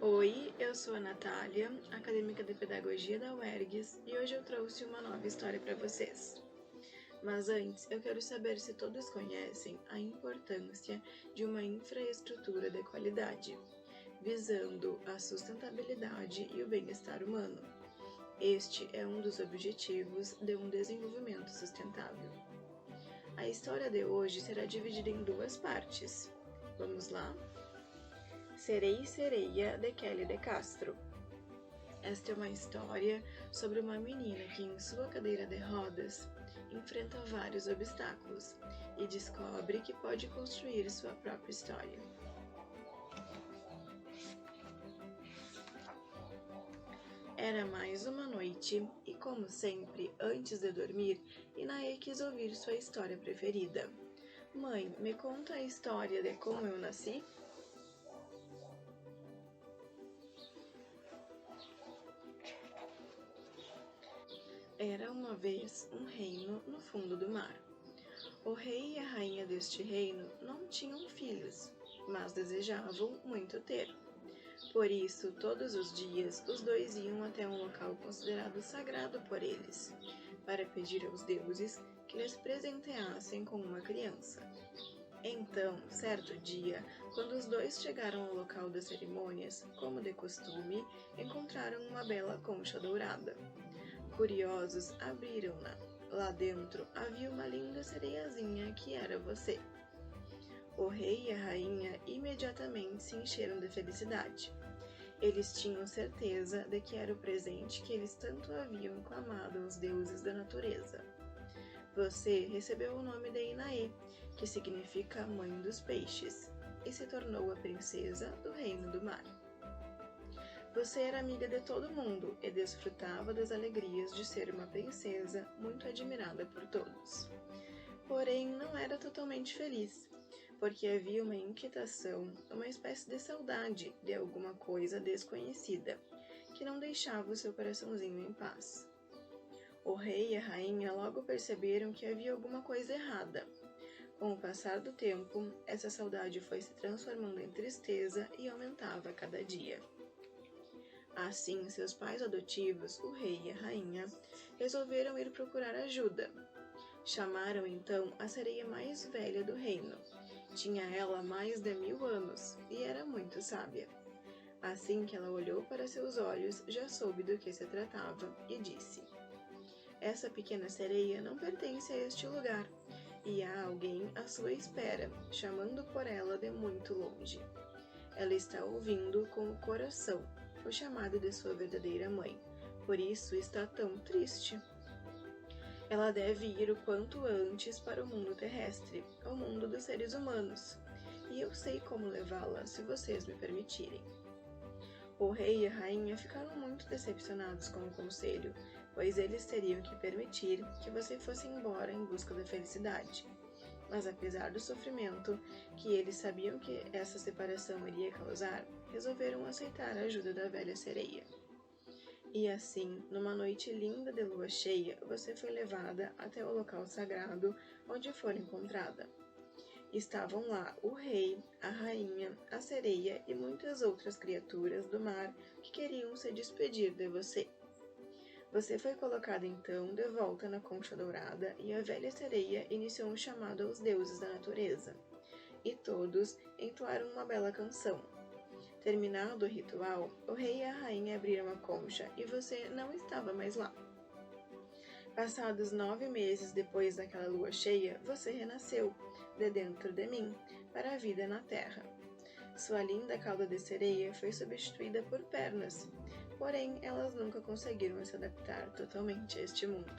Oi, eu sou a Natália, acadêmica de Pedagogia da UERGS, e hoje eu trouxe uma nova história para vocês. Mas antes, eu quero saber se todos conhecem a importância de uma infraestrutura de qualidade, visando a sustentabilidade e o bem-estar humano. Este é um dos objetivos de um desenvolvimento sustentável. A história de hoje será dividida em duas partes. Vamos lá? Sereia e Sereia, de Kelly de Castro. Esta é uma história sobre uma menina que, em sua cadeira de rodas, enfrenta vários obstáculos e descobre que pode construir sua própria história. Era mais uma noite e, como sempre, antes de dormir, Inaê quis ouvir sua história preferida. Mãe, me conta a história de como eu nasci? Era uma vez um reino no fundo do mar. O rei e a rainha deste reino não tinham filhos, mas desejavam muito ter. Por isso, todos os dias, os dois iam até um local considerado sagrado por eles, para pedir aos deuses que lhes presenteassem com uma criança. Então, certo dia, quando os dois chegaram ao local das cerimônias, como de costume, encontraram uma bela concha dourada. Curiosos, abriram-na. Lá dentro havia uma linda sereiazinha que era você. O rei e a rainha imediatamente se encheram de felicidade. Eles tinham certeza de que era o presente que eles tanto haviam clamado aos deuses da natureza. Você recebeu o nome de Inaê, que significa Mãe dos Peixes, e se tornou a princesa do Reino do Mar. Você era amiga de todo mundo e desfrutava das alegrias de ser uma princesa muito admirada por todos. Porém, não era totalmente feliz, porque havia uma inquietação, uma espécie de saudade de alguma coisa desconhecida, que não deixava o seu coraçãozinho em paz. O rei e a rainha logo perceberam que havia alguma coisa errada. Com o passar do tempo, essa saudade foi se transformando em tristeza e aumentava a cada dia. Assim, seus pais adotivos, o rei e a rainha, resolveram ir procurar ajuda. Chamaram então a sereia mais velha do reino. Tinha ela mais de 1000 anos e era muito sábia. Assim que ela olhou para seus olhos, já soube do que se tratava e disse: Essa pequena sereia não pertence a este lugar, e há alguém à sua espera, chamando por ela de muito longe. Ela está ouvindo com o coração o chamado de sua verdadeira mãe, por isso está tão triste. Ela deve ir o quanto antes para o mundo terrestre, o mundo dos seres humanos, e eu sei como levá-la se vocês me permitirem. O rei e a rainha ficaram muito decepcionados com o conselho, pois eles teriam que permitir que você fosse embora em busca da felicidade. Mas apesar do sofrimento que eles sabiam que essa separação iria causar, resolveram aceitar a ajuda da velha sereia. E assim, numa noite linda de lua cheia, você foi levada até o local sagrado onde for encontrada. Estavam lá o rei, a rainha, a sereia e muitas outras criaturas do mar que queriam se despedir de você. Você foi colocada então de volta na concha dourada e a velha sereia iniciou um chamado aos deuses da natureza. E todos entoaram uma bela canção. Terminado o ritual, o rei e a rainha abriram a concha e você não estava mais lá. Passados 9 meses depois daquela lua cheia, você renasceu, de dentro de mim, para a vida na terra. Sua linda cauda de sereia foi substituída por pernas, porém elas nunca conseguiram se adaptar totalmente a este mundo.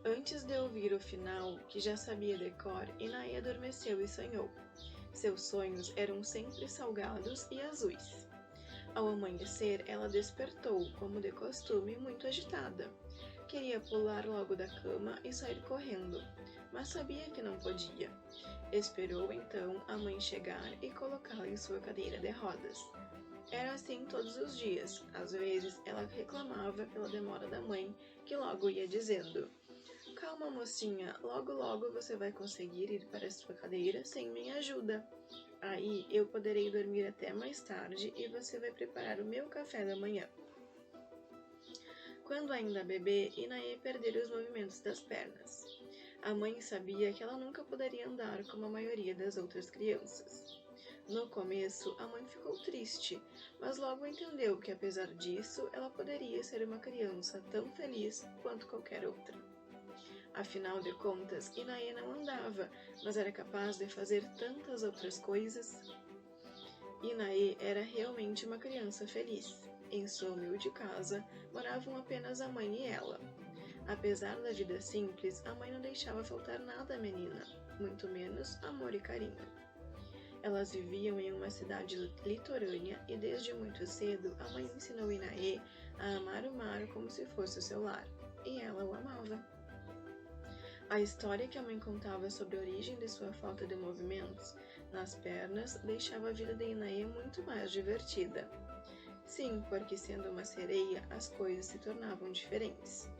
Antes de ouvir o final, que já sabia de cor, Inaê adormeceu e sonhou. Seus sonhos eram sempre salgados e azuis. Ao amanhecer, ela despertou, como de costume, muito agitada. Queria pular logo da cama e sair correndo, mas sabia que não podia. Esperou então a mãe chegar e colocá-la em sua cadeira de rodas. Era assim todos os dias. Às vezes, ela reclamava pela demora da mãe, que logo ia dizendo: Calma, mocinha, logo logo você vai conseguir ir para a sua cadeira sem minha ajuda. Aí eu poderei dormir até mais tarde e você vai preparar o meu café da manhã. Quando ainda bebê, Inaê perdera os movimentos das pernas. A mãe sabia que ela nunca poderia andar como a maioria das outras crianças. No começo, a mãe ficou triste, mas logo entendeu que, apesar disso, ela poderia ser uma criança tão feliz quanto qualquer outra. Afinal de contas, Inaê não andava, mas era capaz de fazer tantas outras coisas. Inaê era realmente uma criança feliz. Em sua humilde casa, moravam apenas a mãe e ela. Apesar da vida simples, a mãe não deixava faltar nada à menina, muito menos amor e carinho. Elas viviam em uma cidade litorânea e desde muito cedo a mãe ensinou Inaê a amar o mar como se fosse o seu lar, e ela o amava. A história que a mãe contava sobre a origem de sua falta de movimentos nas pernas deixava a vida de Inaê muito mais divertida. Sim, porque sendo uma sereia, as coisas se tornavam diferentes.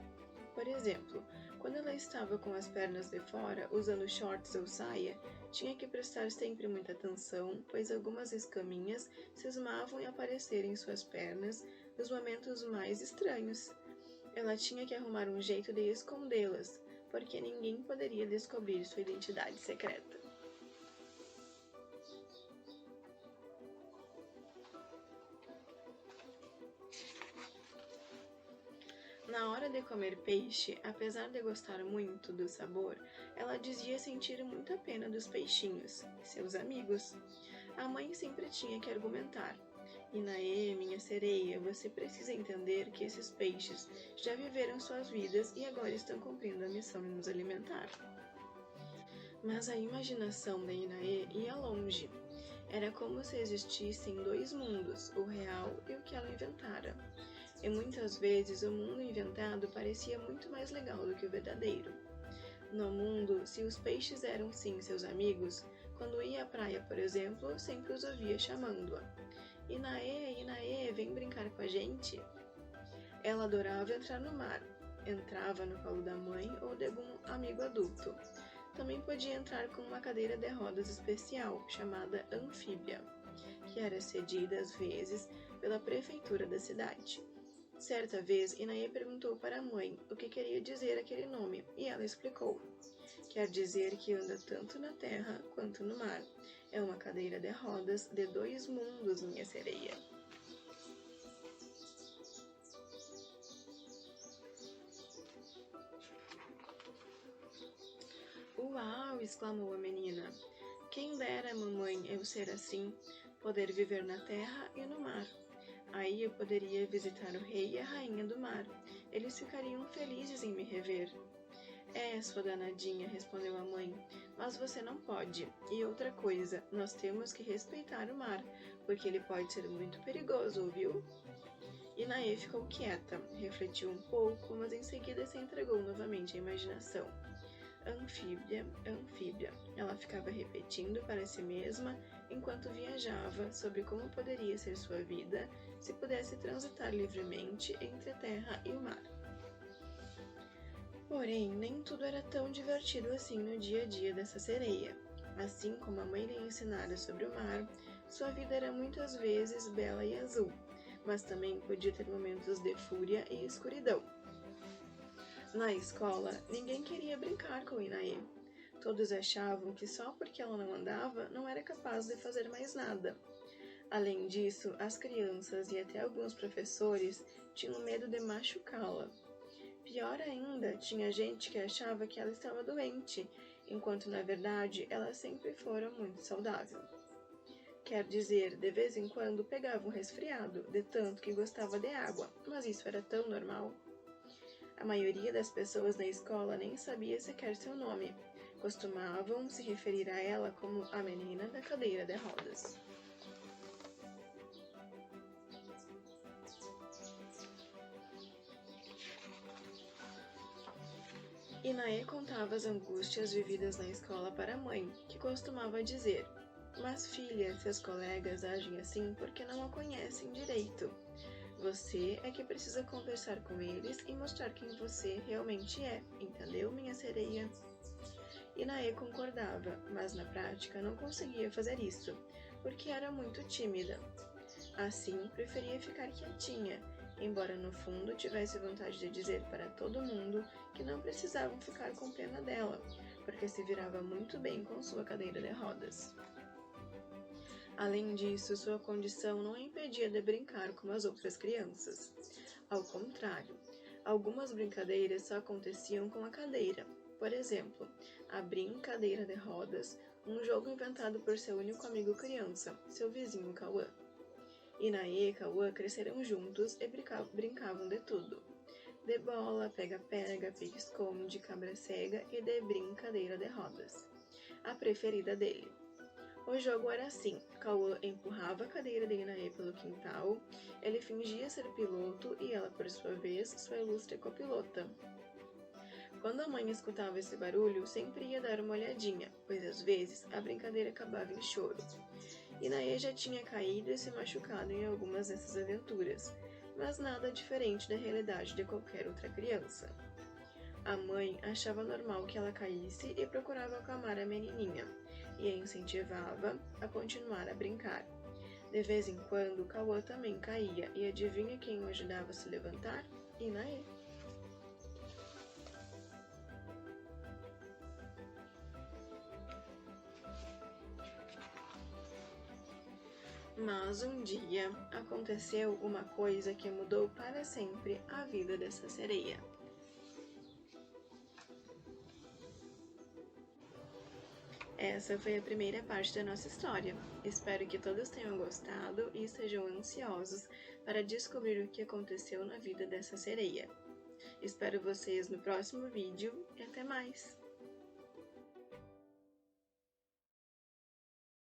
Por exemplo, quando ela estava com as pernas de fora, usando shorts ou saia, tinha que prestar sempre muita atenção, pois algumas escaminhas cismavam em aparecer em suas pernas nos momentos mais estranhos. Ela tinha que arrumar um jeito de escondê-las, porque ninguém poderia descobrir sua identidade secreta. Na hora de comer peixe, apesar de gostar muito do sabor, ela dizia sentir muita pena dos peixinhos, seus amigos. A mãe sempre tinha que argumentar. Inaê, minha sereia, você precisa entender que esses peixes já viveram suas vidas e agora estão cumprindo a missão de nos alimentar. Mas a imaginação da Inaê ia longe. Era como se existissem dois mundos, o real e o que ela inventara. E muitas vezes o mundo inventado parecia muito mais legal do que o verdadeiro. No mundo, se os peixes eram sim seus amigos, quando ia à praia, por exemplo, sempre os ouvia chamando-a. Inaê, Inaê, vem brincar com a gente? Ela adorava entrar no mar. Entrava no colo da mãe ou de algum amigo adulto. Também podia entrar com uma cadeira de rodas especial, chamada anfíbia, que era cedida às vezes pela prefeitura da cidade. Certa vez, Inaê perguntou para a mãe o que queria dizer aquele nome, e ela explicou. Quer dizer que anda tanto na terra quanto no mar. É uma cadeira de rodas de dois mundos, minha sereia. Uau! Exclamou a menina. Quem dera, mamãe, eu ser assim, poder viver na terra e no mar. Aí eu poderia visitar o rei e a rainha do mar. Eles ficariam felizes em me rever. É, sua danadinha, respondeu a mãe, mas você não pode. E outra coisa, nós temos que respeitar o mar, porque ele pode ser muito perigoso, ouviu? Inaê ficou quieta, refletiu um pouco, mas em seguida se entregou novamente à imaginação. Anfíbia, anfíbia. Ela ficava repetindo para si mesma enquanto viajava sobre como poderia ser sua vida se pudesse transitar livremente entre a terra e o mar. Porém, nem tudo era tão divertido assim no dia a dia dessa sereia. Assim como a mãe lhe ensinara sobre o mar, sua vida era muitas vezes bela e azul, mas também podia ter momentos de fúria e escuridão. Na escola, ninguém queria brincar com Inaê. Todos achavam que só porque ela não andava, não era capaz de fazer mais nada. Além disso, as crianças e até alguns professores tinham medo de machucá-la. Pior ainda, tinha gente que achava que ela estava doente, enquanto na verdade ela sempre fora muito saudável. Quer dizer, de vez em quando pegava um resfriado, de tanto que gostava de água, mas isso era tão normal. A maioria das pessoas na escola nem sabia sequer seu nome. Costumavam se referir a ela como a menina da cadeira de rodas. Inaê contava as angústias vividas na escola para a mãe, que costumava dizer: "Mas filha, seus colegas agem assim porque não a conhecem direito. Você é que precisa conversar com eles e mostrar quem você realmente é, entendeu, minha sereia?" Inaê concordava, mas na prática não conseguia fazer isso, porque era muito tímida. Assim, preferia ficar quietinha, embora no fundo tivesse vontade de dizer para todo mundo que não precisavam ficar com pena dela, porque se virava muito bem com sua cadeira de rodas. Além disso, sua condição não a impedia de brincar como as outras crianças. Ao contrário, algumas brincadeiras só aconteciam com a cadeira. Por exemplo, a brincadeira de rodas, um jogo inventado por seu único amigo criança, seu vizinho Cauã. Inaê e Cauã cresceram juntos e brincavam de tudo. De bola, pega-pega, pique-esconde, cabra-cega e de brincadeira de rodas. A preferida dele. O jogo era assim: Cauã empurrava a cadeira de Inaê pelo quintal, ele fingia ser piloto e ela, por sua vez, sua ilustre copilota. Quando a mãe escutava esse barulho, sempre ia dar uma olhadinha, pois às vezes a brincadeira acabava em choro. Inaê já tinha caído e se machucado em algumas dessas aventuras, mas nada diferente da realidade de qualquer outra criança. A mãe achava normal que ela caísse e procurava acalmar a menininha, e a incentivava a continuar a brincar. De vez em quando, Cauã também caía, e adivinha quem o ajudava a se levantar? Inaê. Mas um dia aconteceu uma coisa que mudou para sempre a vida dessa sereia. Essa foi a primeira parte da nossa história. Espero que todos tenham gostado e estejam ansiosos para descobrir o que aconteceu na vida dessa sereia. Espero vocês no próximo vídeo e até mais!